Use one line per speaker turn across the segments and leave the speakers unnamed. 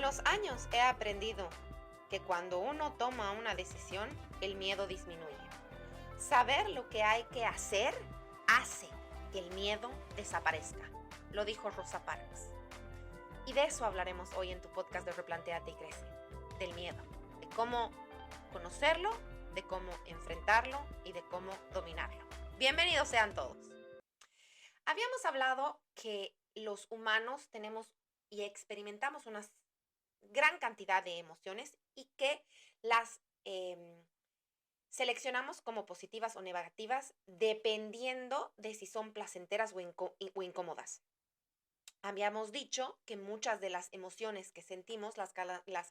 Con los años he aprendido que cuando uno toma una decisión, el miedo disminuye. Saber lo que hay que hacer hace que el miedo desaparezca. Lo dijo Rosa Parks. Y de eso hablaremos hoy en tu podcast de Replantéate y Crece. Del miedo. De cómo conocerlo, de cómo enfrentarlo y de cómo dominarlo. Bienvenidos sean todos. Habíamos hablado que los humanos tenemos y experimentamos una gran cantidad de emociones y que las seleccionamos como positivas o negativas dependiendo de si son placenteras o incómodas. Habíamos dicho que muchas de las emociones que sentimos las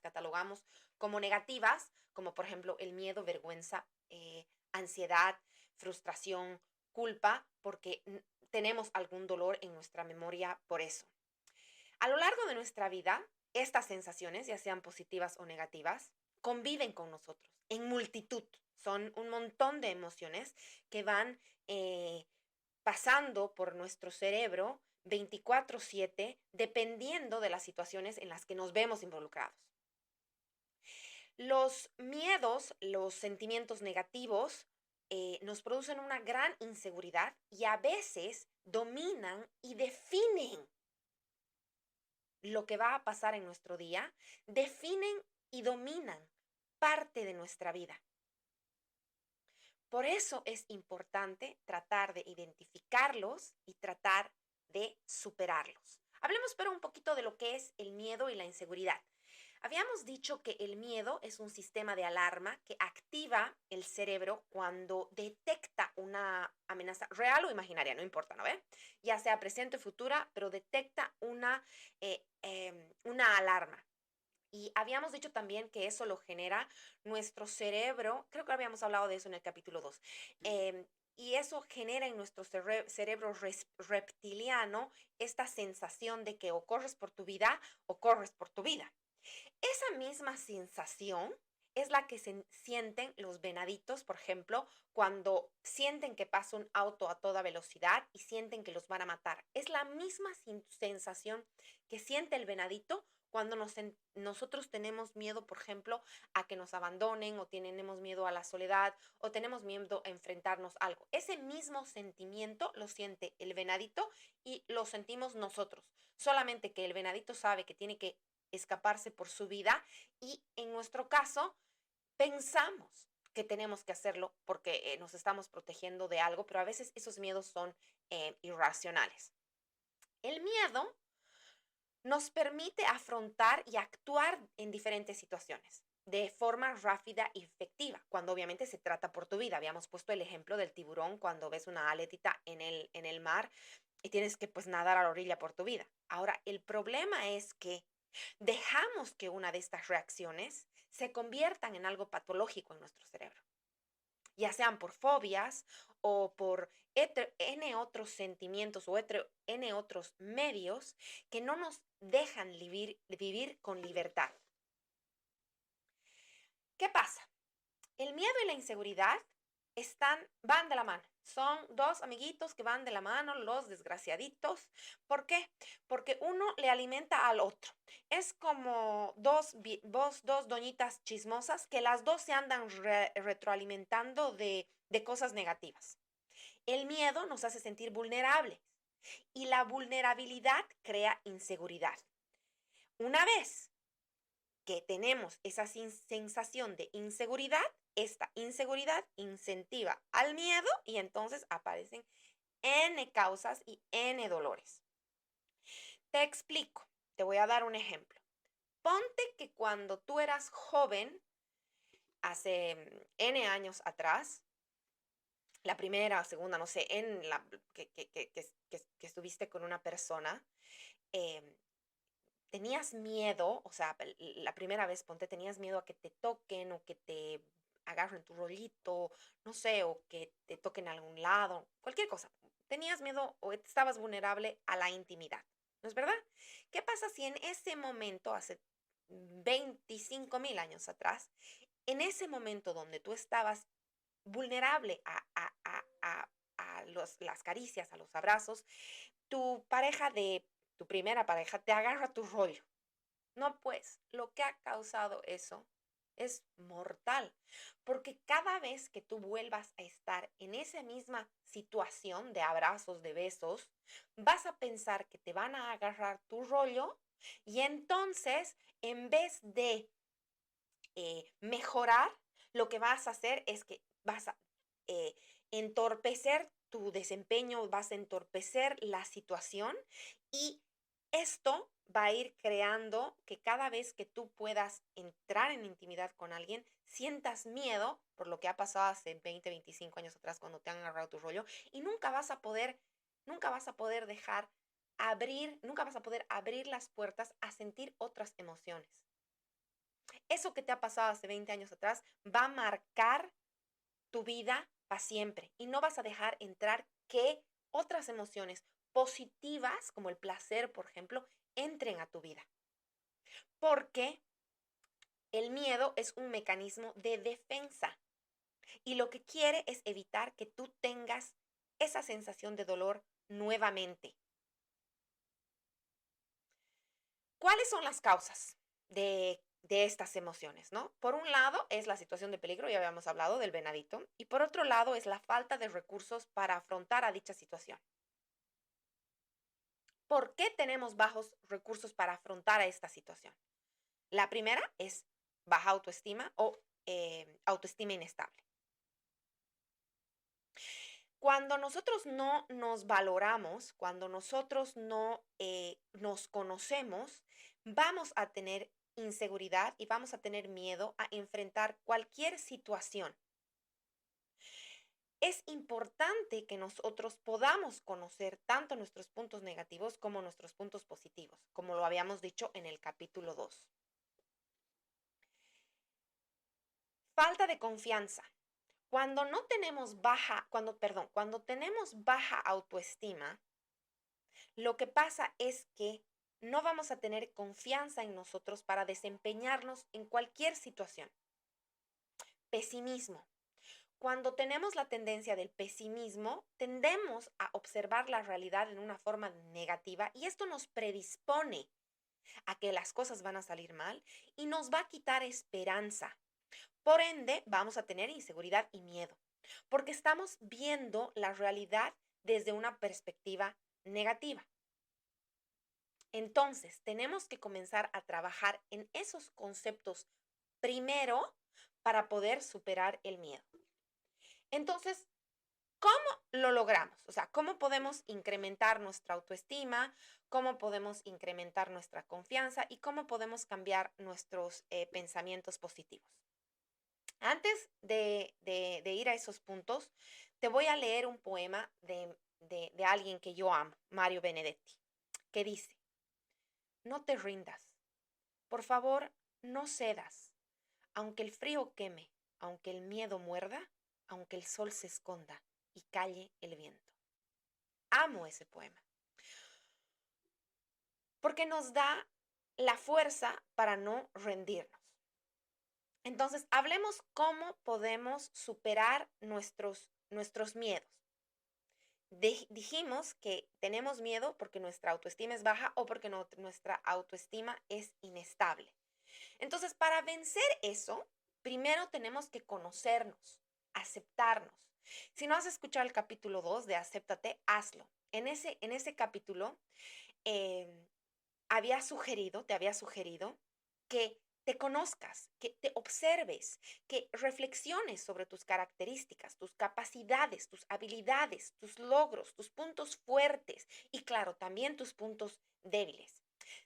catalogamos como negativas, como por ejemplo el miedo, vergüenza, ansiedad, frustración, culpa, porque tenemos algún dolor en nuestra memoria por eso. A lo largo de nuestra vida, estas sensaciones, ya sean positivas o negativas, conviven con nosotros en multitud. Son un montón de emociones que van pasando por nuestro cerebro 24/7, dependiendo de las situaciones en las que nos vemos involucrados. Los miedos, los sentimientos negativos, nos producen una gran inseguridad y a veces dominan y definen lo que va a pasar en nuestro día, definen y dominan parte de nuestra vida. Por eso es importante tratar de identificarlos y tratar de superarlos. Hablemos pero un poquito de lo que es el miedo y la inseguridad. Habíamos dicho que el miedo es un sistema de alarma que activa el cerebro cuando detecta una amenaza real o imaginaria, no importa, ¿no ve? Ya sea presente o futura, pero detecta una alarma. Y habíamos dicho también que eso lo genera nuestro cerebro, creo que habíamos hablado de eso en el capítulo 2, y eso genera en nuestro cerebro reptiliano esta sensación de que o corres por tu vida o corres por tu vida. Esa misma sensación es la que se sienten los venaditos, por ejemplo, cuando sienten que pasa un auto a toda velocidad y sienten que los van a matar. Es la misma sensación que siente el venadito cuando nosotros tenemos miedo, por ejemplo, a que nos abandonen o tenemos miedo a la soledad o tenemos miedo a enfrentarnos a algo. Ese mismo sentimiento lo siente el venadito y lo sentimos nosotros. Solamente que el venadito sabe que tiene que escaparse por su vida y en nuestro caso pensamos que tenemos que hacerlo porque nos estamos protegiendo de algo, pero a veces esos miedos son irracionales. El miedo nos permite afrontar y actuar en diferentes situaciones de forma rápida y efectiva, cuando obviamente se trata por tu vida. Habíamos puesto el ejemplo del tiburón cuando ves una aletita en el mar y tienes que pues nadar a la orilla por tu vida. Ahora, el problema es que dejamos que una de estas reacciones se conviertan en algo patológico en nuestro cerebro, ya sean por fobias o por N otros sentimientos o N otros medios que no nos dejan vivir con libertad. ¿Qué pasa? El miedo y la inseguridad van de la mano. Son dos amiguitos que van de la mano, los desgraciaditos. ¿Por qué? Porque uno le alimenta al otro. Es como dos doñitas chismosas que las dos se andan retroalimentando de cosas negativas. El miedo nos hace sentir vulnerables y la vulnerabilidad crea inseguridad. Una vez que tenemos esa sensación de inseguridad, esta inseguridad incentiva al miedo y entonces aparecen N causas y N dolores. Te explico, te voy a dar un ejemplo. Ponte que cuando tú eras joven, hace N años atrás, la primera o segunda, no sé, que estuviste con una persona, eh, tenías miedo, o sea, la primera vez, ponte, tenías miedo a que te toquen o que te agarren tu rollito, no sé, o que te toquen a algún lado, cualquier cosa. Tenías miedo o estabas vulnerable a la intimidad, ¿no es verdad? ¿Qué pasa si en ese momento, hace 25,000 años atrás, en ese momento donde tú estabas vulnerable a las caricias, a los abrazos, tu primera pareja te agarra tu rollo? No, pues, lo que ha causado eso es mortal, porque cada vez que tú vuelvas a estar en esa misma situación de abrazos, de besos, vas a pensar que te van a agarrar tu rollo y entonces, en vez de mejorar, lo que vas a hacer es que vas a eh, entorpecer tu desempeño, vas a entorpecer la situación y esto va a ir creando que cada vez que tú puedas entrar en intimidad con alguien, sientas miedo por lo que ha pasado hace 20, 25 años atrás cuando te han agarrado tu rollo y nunca vas a poder dejar nunca vas a poder abrir las puertas a sentir otras emociones. Eso que te ha pasado hace 20 años atrás va a marcar tu vida para siempre y no vas a dejar entrar que otras emociones positivas, como el placer, por ejemplo, entren a tu vida. Porque el miedo es un mecanismo de defensa y lo que quiere es evitar que tú tengas esa sensación de dolor nuevamente. ¿Cuáles son las causas de estas emociones, no? Por un lado es la situación de peligro, ya habíamos hablado del venadito, y por otro lado es la falta de recursos para afrontar a dicha situación. ¿Por qué tenemos bajos recursos para afrontar a esta situación? La primera es baja autoestima o autoestima inestable. Cuando nosotros no nos valoramos, cuando nosotros no nos conocemos, vamos a tener inseguridad y vamos a tener miedo a enfrentar cualquier situación. Es importante que nosotros podamos conocer tanto nuestros puntos negativos como nuestros puntos positivos, como lo habíamos dicho en el capítulo 2. Falta de confianza. Cuando tenemos baja autoestima, lo que pasa es que no vamos a tener confianza en nosotros para desempeñarnos en cualquier situación. Pesimismo. Cuando tenemos la tendencia del pesimismo, tendemos a observar la realidad en una forma negativa y esto nos predispone a que las cosas van a salir mal y nos va a quitar esperanza. Por ende, vamos a tener inseguridad y miedo, porque estamos viendo la realidad desde una perspectiva negativa. Entonces, tenemos que comenzar a trabajar en esos conceptos primero para poder superar el miedo. Entonces, ¿cómo lo logramos? O sea, ¿cómo podemos incrementar nuestra autoestima? ¿Cómo podemos incrementar nuestra confianza? ¿Y cómo podemos cambiar nuestros pensamientos positivos? Antes de ir a esos puntos, te voy a leer un poema de alguien que yo amo, Mario Benedetti, que dice, no te rindas, por favor, no cedas, aunque el frío queme, aunque el miedo muerda, aunque el sol se esconda y calle el viento. Amo ese poema, porque nos da la fuerza para no rendirnos. Entonces, hablemos cómo podemos superar nuestros miedos. Dijimos que tenemos miedo porque nuestra autoestima es baja o porque nuestra autoestima es inestable. Entonces, para vencer eso, primero tenemos que conocernos, aceptarnos. Si no has escuchado el capítulo 2 de Acéptate, hazlo. En ese capítulo eh, te había sugerido que te conozcas, que te observes, que reflexiones sobre tus características, tus capacidades, tus habilidades, tus logros, tus puntos fuertes y claro, también tus puntos débiles.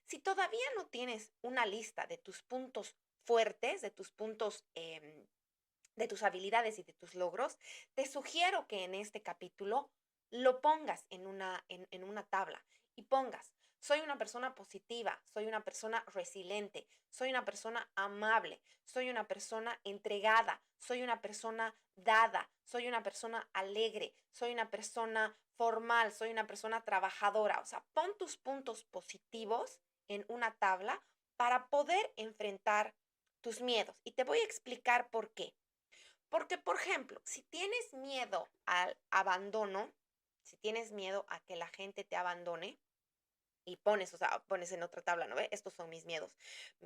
Si todavía no tienes una lista de tus puntos fuertes, de tus puntos, de tus habilidades y de tus logros, te sugiero que en este capítulo lo pongas en una tabla y pongas, soy una persona positiva, soy una persona resiliente, soy una persona amable, soy una persona entregada, soy una persona dada, soy una persona alegre, soy una persona formal, soy una persona trabajadora. O sea, pon tus puntos positivos en una tabla para poder enfrentar tus miedos. Y te voy a explicar por qué. Porque, por ejemplo, si tienes miedo al abandono, si tienes miedo a que la gente te abandone, y pones, o sea, pones en otra tabla, ¿no ve? Estos son mis miedos.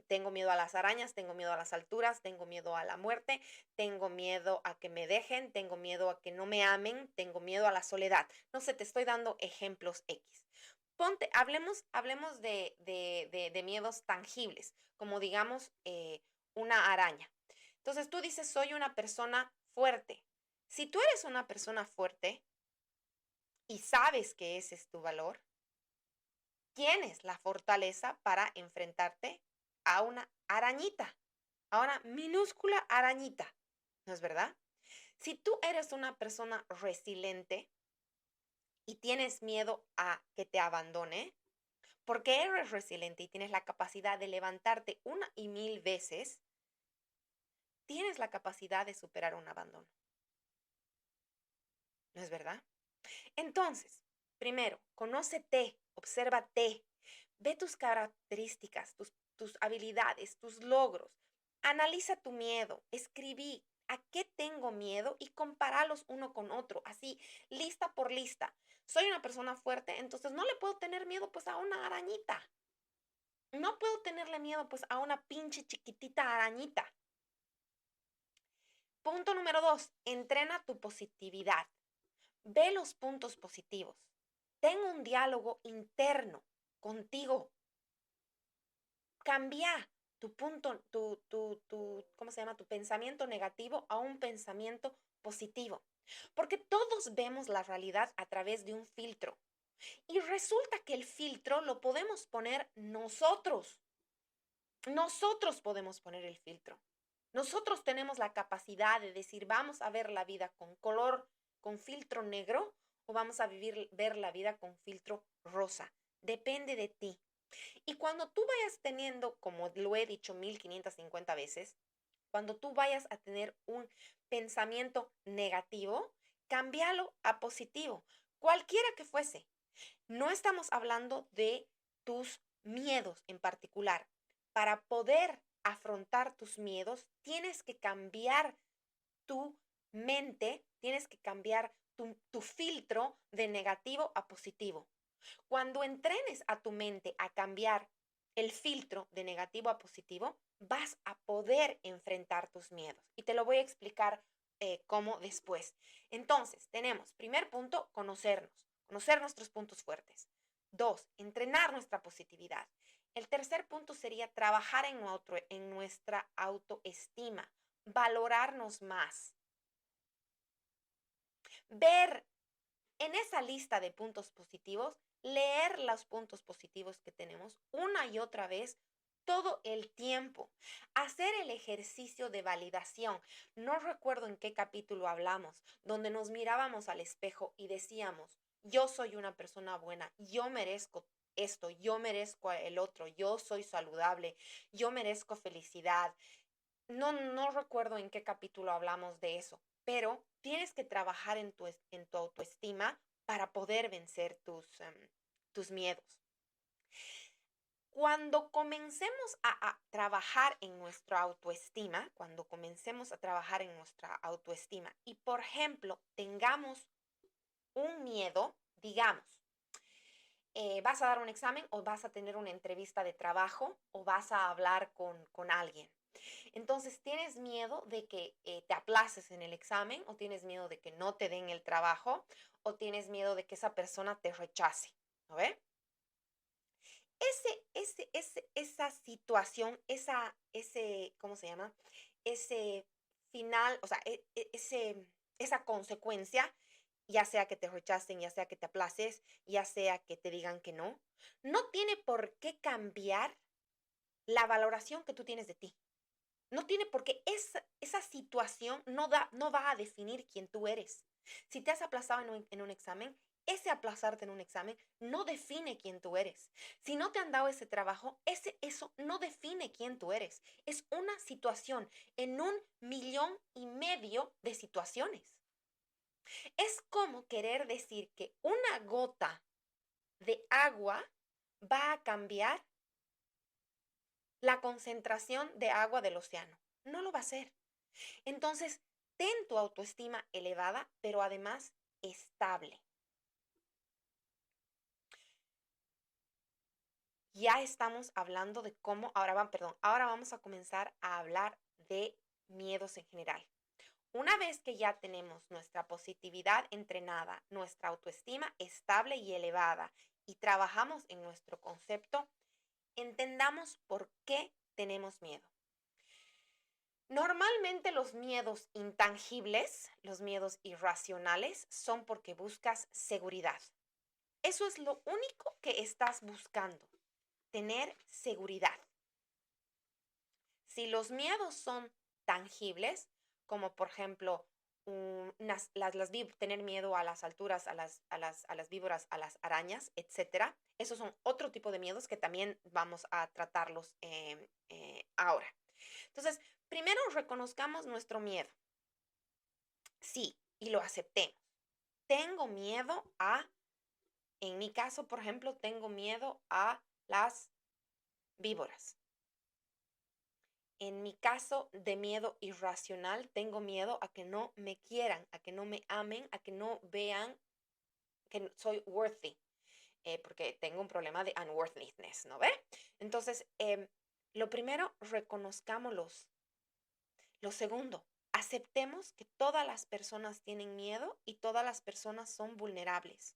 Tengo miedo a las arañas, tengo miedo a las alturas, tengo miedo a la muerte, tengo miedo a que me dejen, tengo miedo a que no me amen, tengo miedo a la soledad. No sé, te estoy dando ejemplos X. Ponte, hablemos de miedos tangibles, como digamos una araña. Entonces tú dices, soy una persona fuerte. Si tú eres una persona fuerte y sabes que ese es tu valor, tienes la fortaleza para enfrentarte a una arañita, a una minúscula arañita, ¿no es verdad? Si tú eres una persona resiliente y tienes miedo a que te abandone, porque eres resiliente y tienes la capacidad de levantarte una y mil veces, tienes la capacidad de superar un abandono, ¿no es verdad? Entonces, primero, conócete, obsérvate, ve tus características, tus habilidades, tus logros. Analiza tu miedo, escribí a qué tengo miedo y compáralos uno con otro, así, lista por lista. Soy una persona fuerte, entonces no le puedo tener miedo pues a una arañita. No puedo tenerle miedo pues a una pinche chiquitita arañita. Punto número 2, entrena tu positividad. Ve los puntos positivos. Ten un diálogo interno contigo. Cambia tu punto, ¿cómo se llama? Tu pensamiento negativo a un pensamiento positivo. Porque todos vemos la realidad a través de un filtro. Y resulta que el filtro lo podemos poner nosotros. Nosotros podemos poner el filtro. Nosotros tenemos la capacidad de decir, vamos a ver la vida con color, con filtro negro, o vamos a ver la vida con filtro rosa. Depende de ti. Y cuando tú vayas teniendo, como lo he dicho 1550 veces, cuando tú vayas a tener un pensamiento negativo, cámbialo a positivo, cualquiera que fuese. No estamos hablando de tus miedos en particular. Para poder afrontar tus miedos, tienes que cambiar tu mente, tienes que cambiar tu filtro de negativo a positivo. Cuando entrenes a tu mente a cambiar el filtro de negativo a positivo, vas a poder enfrentar tus miedos. Y te lo voy a explicar cómo después. Entonces, tenemos, primer punto, conocer nuestros puntos fuertes. 2, entrenar nuestra positividad. El tercer punto sería trabajar en nuestra autoestima, valorarnos más, ver en esa lista de puntos positivos, leer los puntos positivos que tenemos una y otra vez todo el tiempo. Hacer el ejercicio de validación. No recuerdo en qué capítulo hablamos, donde nos mirábamos al espejo y decíamos, yo soy una persona buena, yo merezco esto, yo merezco el otro, yo soy saludable, yo merezco felicidad. No recuerdo en qué capítulo hablamos de eso, pero tienes que trabajar en tu autoestima para poder vencer tus miedos. Cuando comencemos a trabajar en nuestra autoestima, cuando comencemos a trabajar en nuestra autoestima y, por ejemplo, tengamos un miedo, digamos, vas a dar un examen o vas a tener una entrevista de trabajo o vas a hablar con alguien. Entonces, ¿tienes miedo de que te aplaces en el examen o tienes miedo de que no te den el trabajo o tienes miedo de que esa persona te rechace? ¿No ve? Esa situación, ¿cómo se llama? Ese final, o sea, esa consecuencia, ya sea que te rechacen, ya sea que te aplaces, ya sea que te digan que no, no tiene por qué cambiar la valoración que tú tienes de ti. No tiene por qué, esa situación no va a definir quién tú eres. Si te has aplazado en un examen, ese aplazarte en un examen no define quién tú eres. Si no te han dado ese trabajo, eso no define quién tú eres. Es una situación en 1,5 millones de situaciones. Es como querer decir que una gota de agua va a cambiar la concentración de agua del océano. No lo va a hacer. Entonces, ten tu autoestima elevada, pero además estable. ya estamos hablando de cómo, ahora vamos a comenzar a hablar de miedos en general. Una vez que ya tenemos nuestra positividad entrenada, nuestra autoestima estable y elevada y trabajamos en nuestro concepto, entendamos por qué tenemos miedo. Normalmente los miedos intangibles, los miedos irracionales, son porque buscas seguridad. Eso es lo único que estás buscando, tener seguridad. Si los miedos son tangibles, como por ejemplo tener miedo a las alturas, a las víboras, a las arañas, etcétera, esos son otro tipo de miedos que también vamos a tratarlos ahora. Entonces, primero reconozcamos nuestro miedo. Sí, y lo aceptemos. Tengo miedo en mi caso, por ejemplo, tengo miedo a las víboras. En mi caso de miedo irracional, tengo miedo a que no me quieran, a que no me amen, a que no vean que soy worthy, porque tengo un problema de unworthiness, ¿no ve? Entonces, lo primero, reconozcámoslos. Lo segundo, aceptemos que todas las personas tienen miedo y todas las personas son vulnerables.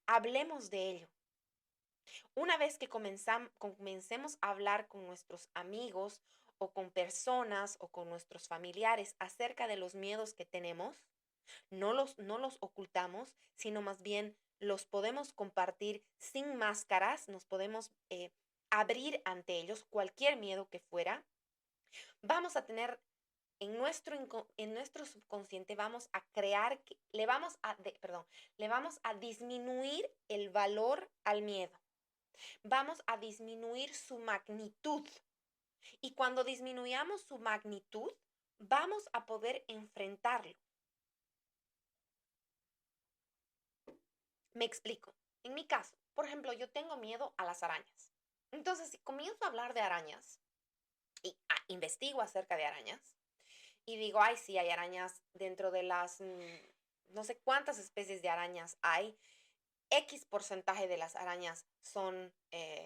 Hablemos de ello. Una vez que comencemos a hablar con nuestros amigos o con personas o con nuestros familiares acerca de los miedos que tenemos, no los ocultamos, sino más bien los podemos compartir sin máscaras, nos podemos abrir ante ellos cualquier miedo que fuera. Vamos a tener en nuestro subconsciente, vamos a crear, le vamos a disminuir el valor al miedo. Vamos a disminuir su magnitud. Y cuando disminuyamos su magnitud, vamos a poder enfrentarlo. Me explico. En mi caso, por ejemplo, yo tengo miedo a las arañas. Entonces, si comienzo a hablar de arañas y investigo acerca de arañas y digo, ay, sí, hay arañas dentro de las, no sé cuántas especies de arañas hay, X porcentaje de las arañas son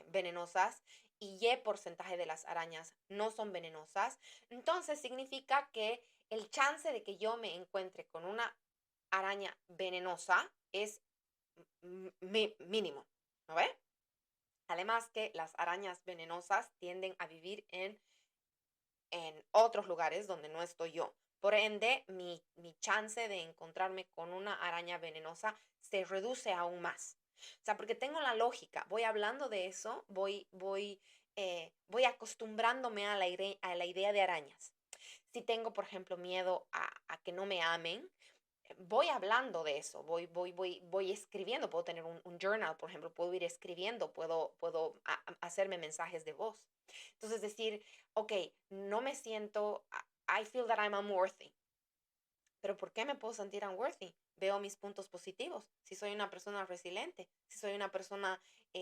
venenosas y Y porcentaje de las arañas no son venenosas, entonces significa que el chance de que yo me encuentre con una araña venenosa es mínimo, ¿no ve? Además que las arañas venenosas tienden a vivir en otros lugares donde no estoy yo. Por ende, mi chance de encontrarme con una araña venenosa se reduce aún más. O sea, porque tengo la lógica, voy hablando de eso, voy acostumbrándome a la idea de arañas. Si tengo, por ejemplo, miedo a que no me amen, voy hablando de eso, voy escribiendo, puedo tener un journal, por ejemplo, puedo ir escribiendo, puedo hacerme mensajes de voz. Entonces decir, ok, no me siento, I feel that I'm unworthy. Pero ¿por qué me puedo sentir unworthy? Veo mis puntos positivos. Si soy una persona resiliente, si soy una persona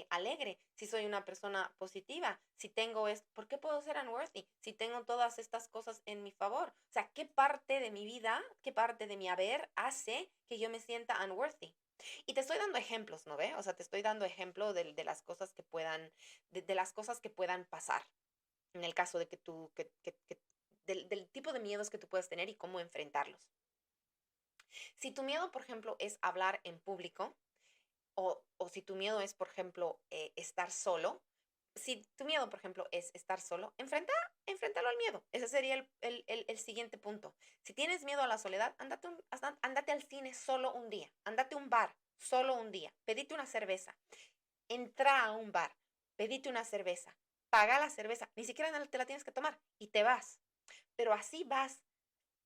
alegre, si soy una persona positiva, si tengo esto, ¿por qué puedo ser unworthy? Si tengo todas estas cosas en mi favor. O sea, ¿qué parte de mi vida, qué parte de mi haber hace que yo me sienta unworthy? Y te estoy dando ejemplos, ¿no ve? O sea, te estoy dando ejemplo de las cosas que puedan, de las cosas que puedan pasar. En el caso de que tú, del tipo de miedos que tú puedes tener y cómo enfrentarlos. Si tu miedo, por ejemplo, es hablar en público, o si tu miedo es, por ejemplo, estar solo, si tu miedo, por ejemplo, es estar solo, enfréntalo al miedo. Ese sería el siguiente punto. Si tienes miedo a la soledad, ándate al cine solo un día, ándate a un bar solo un día, pedite una cerveza, entra a un bar, pedite una cerveza, paga la cerveza, ni siquiera te la tienes que tomar y te vas. Pero así vas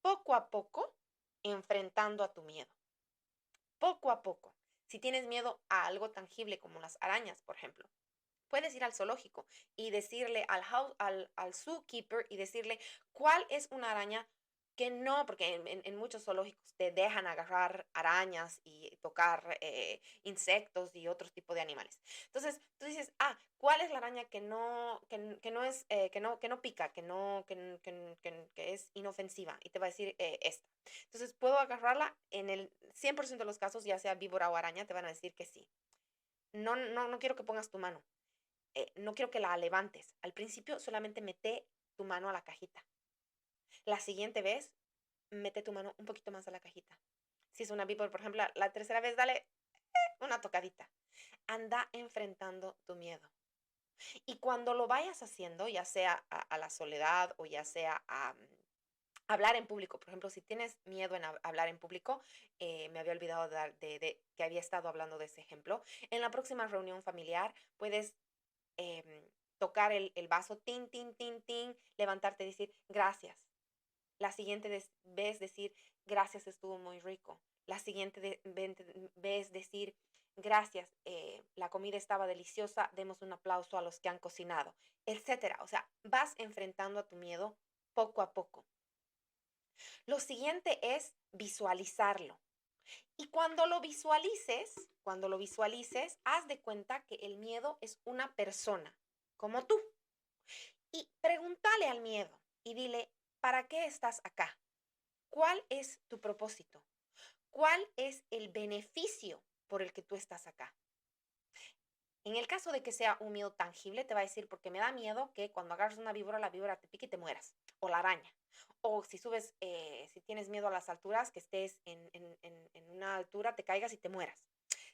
poco a poco enfrentando a tu miedo. Poco a poco. Si tienes miedo a algo tangible como las arañas, por ejemplo, puedes ir al zoológico y decirle al zookeeper y decirle cuál es una araña que no, porque en muchos zoológicos te dejan agarrar arañas y tocar insectos y otros tipos de animales. Entonces, tú dices, ¿cuál es la araña que no es, que no pica, que es inofensiva? Y te va a decir esta. Entonces, puedo agarrarla en el 100% de los casos, ya sea víbora o araña, te van a decir que sí. no quiero que pongas tu mano. No quiero que la levantes. Al principio solamente mete tu mano a la cajita. La siguiente vez, mete tu mano un poquito más a la cajita. Si es una víbora, por ejemplo, la tercera vez, dale una tocadita. Anda enfrentando tu miedo. Y cuando lo vayas haciendo, ya sea a la soledad o ya sea a hablar en público, por ejemplo, si tienes miedo en hablar en público, me había olvidado que había estado hablando de ese ejemplo. En la próxima reunión familiar puedes em, tocar el vaso, tin, tin, tin, tin, levantarte y decir gracias. La siguiente vez decir gracias, estuvo muy rico. La siguiente vez decir gracias, la comida estaba deliciosa, demos un aplauso a los que han cocinado, etcétera. O sea, vas enfrentando a tu miedo poco a poco. Lo siguiente es visualizarlo. Y cuando lo visualices, haz de cuenta que el miedo es una persona, como tú. Y pregúntale al miedo y dile, ¿para qué estás acá? ¿Cuál es tu propósito? ¿Cuál es el beneficio por el que tú estás acá? En el caso de que sea un miedo tangible, te va a decir, porque me da miedo que cuando agarres una víbora, la víbora te pique y te mueras, o la araña. O si subes, si tienes miedo a las alturas, que estés en una altura, te caigas y te mueras.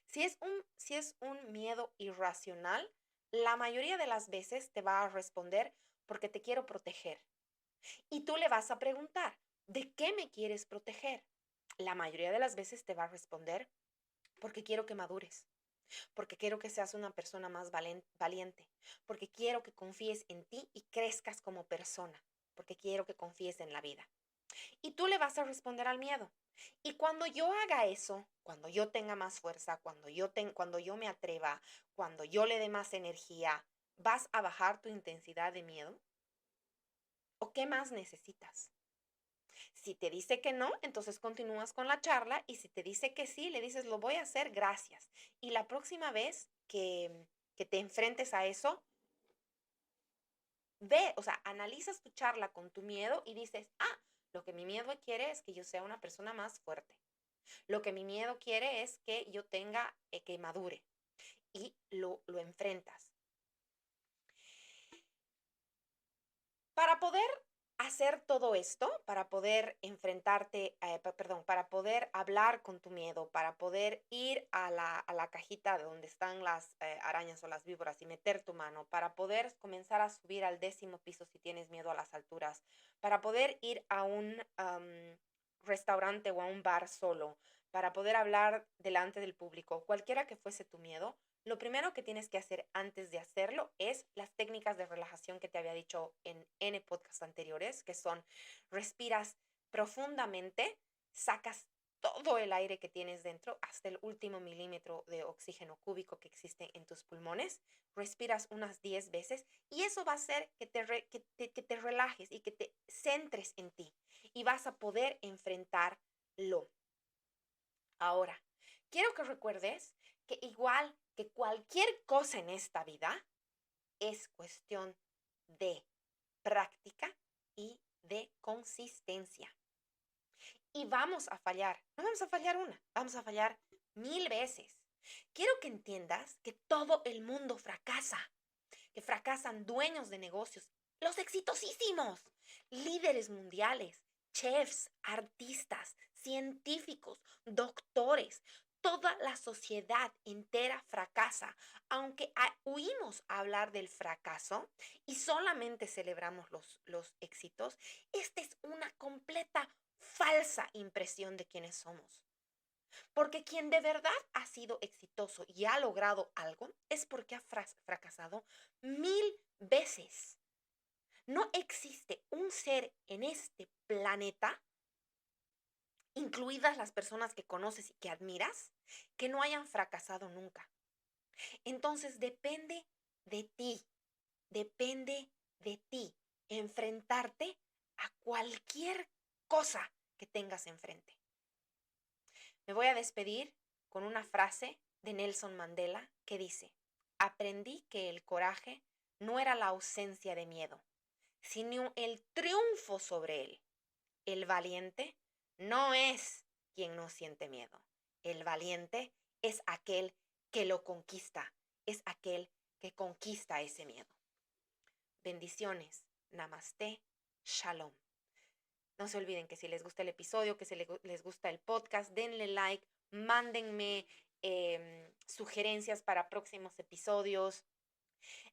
Si es un miedo irracional, la mayoría de las veces te va a responder porque te quiero proteger. Y tú le vas a preguntar, ¿de qué me quieres proteger? La mayoría de las veces te va a responder porque quiero que madures, porque quiero que seas una persona más valiente, porque quiero que confíes en ti y crezcas como persona, porque quiero que confíes en la vida. Y tú le vas a responder al miedo. Y cuando yo haga eso, cuando yo tenga más fuerza, cuando yo me atreva, cuando yo le dé más energía, ¿vas a bajar tu intensidad de miedo? ¿O qué más necesitas? Si te dice que no, entonces continúas con la charla y si te dice que sí, le dices, lo voy a hacer, gracias. Y la próxima vez que te enfrentes a eso, o sea, analizas tu charla con tu miedo y dices, lo que mi miedo quiere es que yo sea una persona más fuerte. Lo que mi miedo quiere es que yo tenga, que madure y lo enfrentas. Para poder hacer todo esto, para poder enfrentarte, perdón, para poder hablar con tu miedo, para poder ir a la cajita de donde están las arañas o las víboras y meter tu mano, para poder comenzar a subir al 10º piso si tienes miedo a las alturas, para poder ir a un restaurante o a un bar solo, para poder hablar delante del público, cualquiera que fuese tu miedo, lo primero que tienes que hacer antes de hacerlo es las técnicas de relajación que te había dicho en N podcasts anteriores, que son respiras profundamente, sacas todo el aire que tienes dentro, hasta el último milímetro de oxígeno cúbico que existe en tus pulmones, respiras unas 10 veces y eso va a hacer que te relajes y que te centres en ti y vas a poder enfrentarlo. Ahora, quiero que recuerdes que igual que cualquier cosa en esta vida, es cuestión de práctica y de consistencia. Y vamos a fallar, no vamos a fallar una, vamos a fallar 1000 veces. Quiero que entiendas que todo el mundo fracasa, que fracasan dueños de negocios, los exitosísimos, líderes mundiales, chefs, artistas, científicos, doctores. Toda la sociedad entera fracasa, aunque huimos a hablar del fracaso y solamente celebramos los éxitos. Esta es una completa falsa impresión de quiénes somos. Porque quien de verdad ha sido exitoso y ha logrado algo es porque ha fracasado 1000 veces. No existe un ser en este planeta, incluidas las personas que conoces y que admiras, que no hayan fracasado nunca. Entonces depende de ti enfrentarte a cualquier cosa que tengas enfrente. Me voy a despedir con una frase de Nelson Mandela que dice, aprendí que el coraje no era la ausencia de miedo, sino el triunfo sobre él. El valiente no es quien no siente miedo. El valiente es aquel que lo conquista, es aquel que conquista ese miedo. Bendiciones. Namaste. Shalom. No se olviden que si les gusta el episodio, que si les gusta el podcast, denle like, mándenme sugerencias para próximos episodios,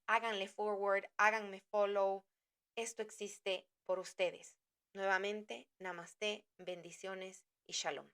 háganle forward, háganme follow. Esto existe por ustedes. Nuevamente, namaste, bendiciones y shalom.